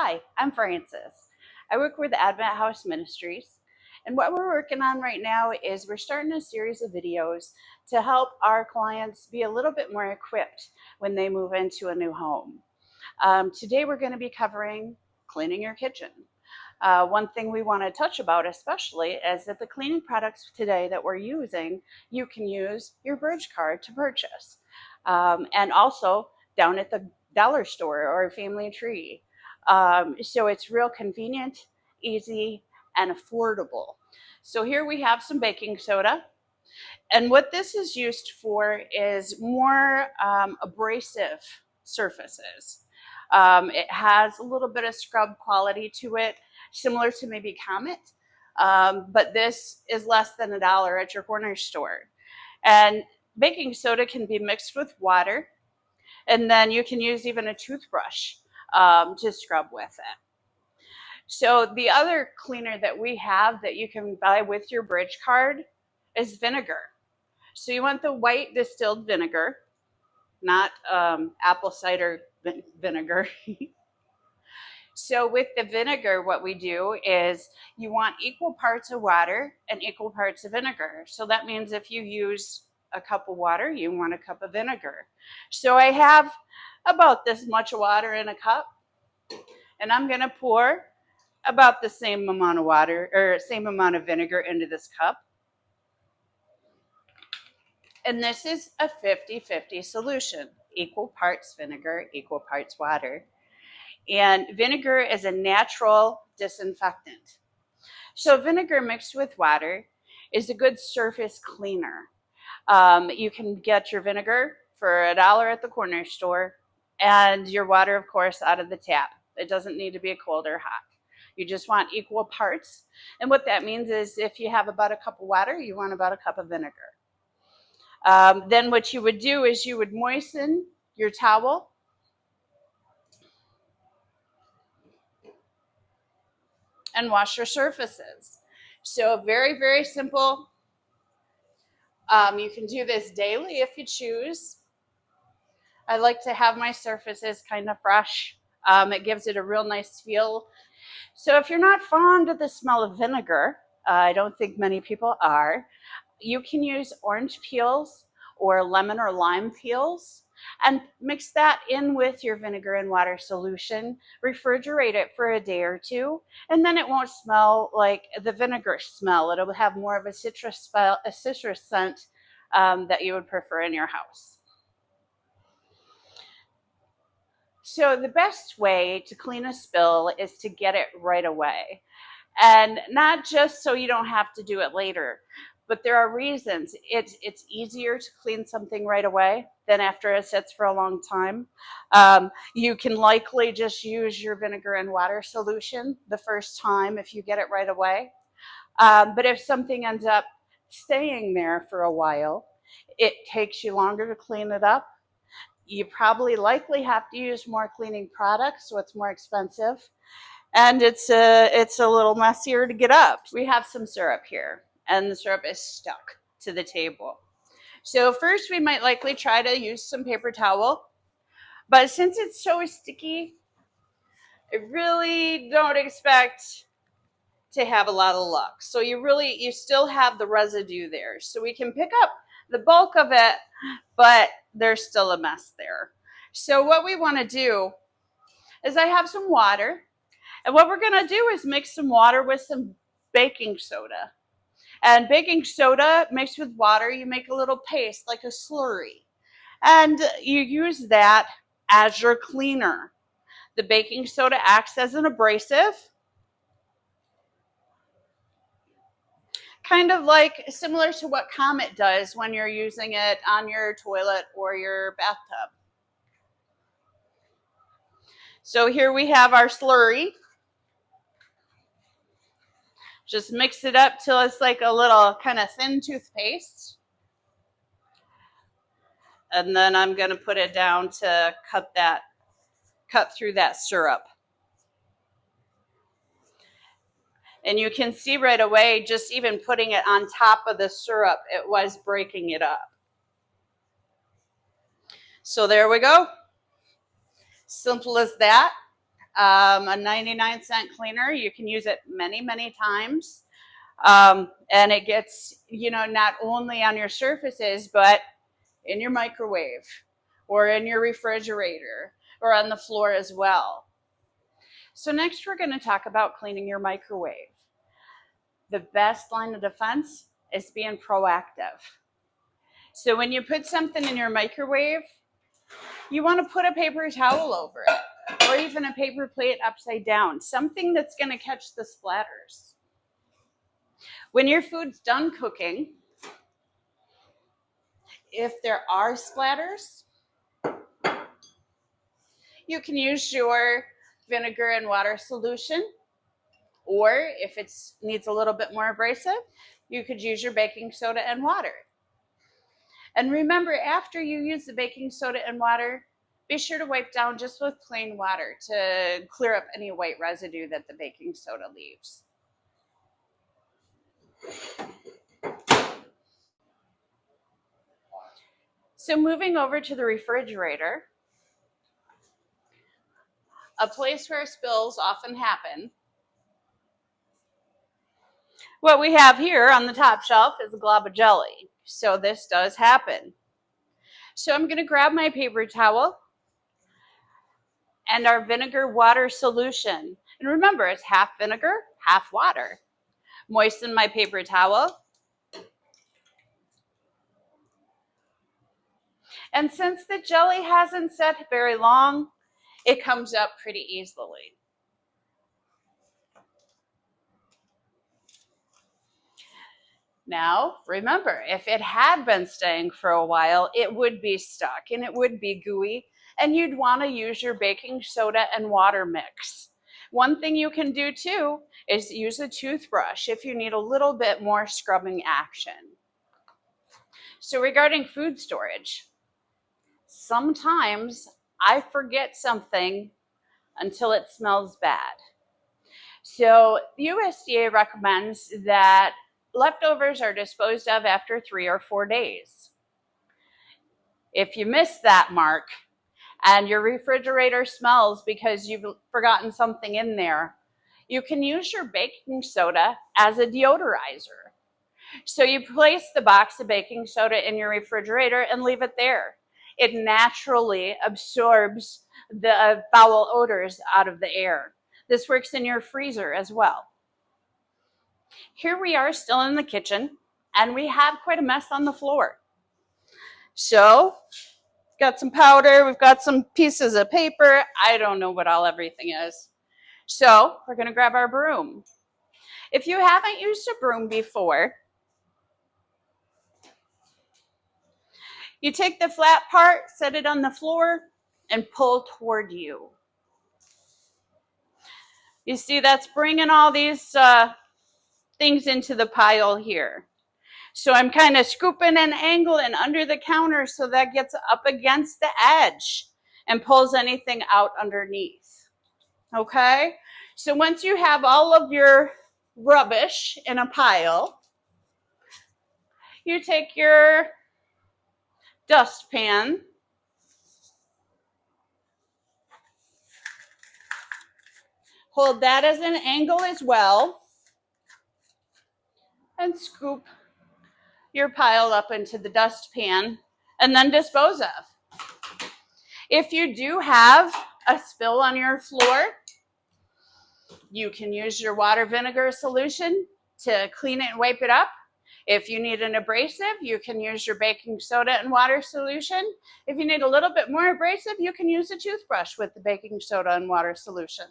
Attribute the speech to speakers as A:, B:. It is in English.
A: Hi, I'm Frances. I work with House Ministries, and what we're working on right now is we're starting a series of videos to help our clients be a little bit more equipped when they move into a new home. Today we're going to be covering cleaning your kitchen. One thing we want to touch about especially is that the cleaning products today that we're using, you can use your bridge card to purchase. And also down at the dollar store or family tree. So it's real convenient, easy, and affordable. So here we have some baking soda. And what this is used for is more abrasive surfaces. It has a little bit of scrub quality to it, similar to maybe Comet, but this is less than $1 at your corner store. And baking soda can be mixed with water, and then you can use even a toothbrush to scrub with it. So the other cleaner that we have that you can buy with your bridge card is vinegar. So you want the white distilled vinegar, not apple cider vinegar. So with the vinegar, what we do is you want equal parts of water and equal parts of vinegar. So that means if you use a cup of water, you want a cup of vinegar. So I have about this much water in a cup, and I'm going to pour about the same amount of water or same amount of vinegar into this cup. And this is a 50-50 solution, equal parts vinegar, equal parts water. And vinegar is a natural disinfectant. So vinegar mixed with water is a good surface cleaner. You can get your vinegar for $1 at the corner store, and your water, of course, out of the tap. It doesn't need to be cold or hot. You just want equal parts. And what that means is if you have about a cup of water, you want about a cup of vinegar. Then what you would do is you would moisten your towel and wash your surfaces. So very, very simple. You can do this daily if you choose. I like to have my surfaces kind of fresh. It gives it a real nice feel. So if you're not fond of the smell of vinegar, I don't think many people are, you can use orange peels or lemon or lime peels and mix that in with your vinegar and water solution, refrigerate it for a day or two, and then it won't smell like the vinegar smell. It'll have more of a citrus scent that you would prefer in your house. So the best way to clean a spill is to get it right away. And not just so you don't have to do it later, but there are reasons. It's easier to clean something right away than after it sits for a long time. You can likely just use your vinegar and water solution the first time if you get it right away. But if something ends up staying there for a while, it takes you longer to clean it up. You probably likely have to use more cleaning products, so it's more expensive. And it's a little messier to get up. We have some syrup here, and the syrup is stuck to the table. So first we might likely try to use some paper towel, but since it's so sticky, I really don't expect to have a lot of luck. So you still have the residue there. So we can pick up the bulk of it, but there's still a mess there. So what we want to do is I have some water. And what we're going to do is mix some water with some baking soda. And baking soda mixed with water, you make a little paste like a slurry. And you use that as your cleaner. The baking soda acts as an abrasive, kind of like similar to what Comet does when you're using it on your toilet or your bathtub. So here we have our slurry. Just mix it up till it's like a little kind of thin toothpaste. And then I'm going to put it down to cut through that syrup. And you can see right away, just even putting it on top of the syrup, it was breaking it up. So there we go. Simple as that. a 99-cent cleaner. You can use it many, many times. And it gets, not only on your surfaces, but in your microwave or in your refrigerator or on the floor as well. So next we're going to talk about cleaning your microwave. The best line of defense is being proactive. So when you put something in your microwave, you want to put a paper towel over it or even a paper plate upside down, something that's going to catch the splatters. When your food's done cooking, if there are splatters, you can use your vinegar and water solution, or if it needs a little bit more abrasive, you could use your baking soda and water. And remember, after you use the baking soda and water, be sure to wipe down just with plain water to clear up any white residue that the baking soda leaves. So moving over to the refrigerator, a place where spills often happen. What we have here on the top shelf is a glob of jelly. So this does happen. So I'm going to grab my paper towel and our vinegar water solution. And remember, it's half vinegar, half water. Moisten my paper towel. And since the jelly hasn't set very long, it comes up pretty easily. Now, remember, if it had been staying for a while, it would be stuck and it would be gooey, and you'd want to use your baking soda and water mix. One thing you can do too is use a toothbrush if you need a little bit more scrubbing action. So regarding food storage, sometimes I forget something until it smells bad. So the USDA recommends that leftovers are disposed of after 3 or 4 days. If you miss that mark and your refrigerator smells because you've forgotten something in there, you can use your baking soda as a deodorizer. So you place the box of baking soda in your refrigerator and leave it there. It naturally absorbs the foul odors out of the air. This works in your freezer as well. Here we are still in the kitchen, and we have quite a mess on the floor. So, got some powder, we've got some pieces of paper. I don't know what all everything is. So, we're going to grab our broom. If you haven't used a broom before, you take the flat part, set it on the floor, and pull toward you. You see, that's bringing all these things into the pile here. So I'm kind of scooping and angling under the counter so that gets up against the edge and pulls anything out underneath. Okay? So once you have all of your rubbish in a pile, you take your dustpan, hold that as an angle as well, and scoop your pile up into the dustpan and then dispose of. If you do have a spill on your floor, you can use your water vinegar solution to clean it and wipe it up. If you need an abrasive, you can use your baking soda and water solution. If you need a little bit more abrasive, you can use a toothbrush with the baking soda and water solution.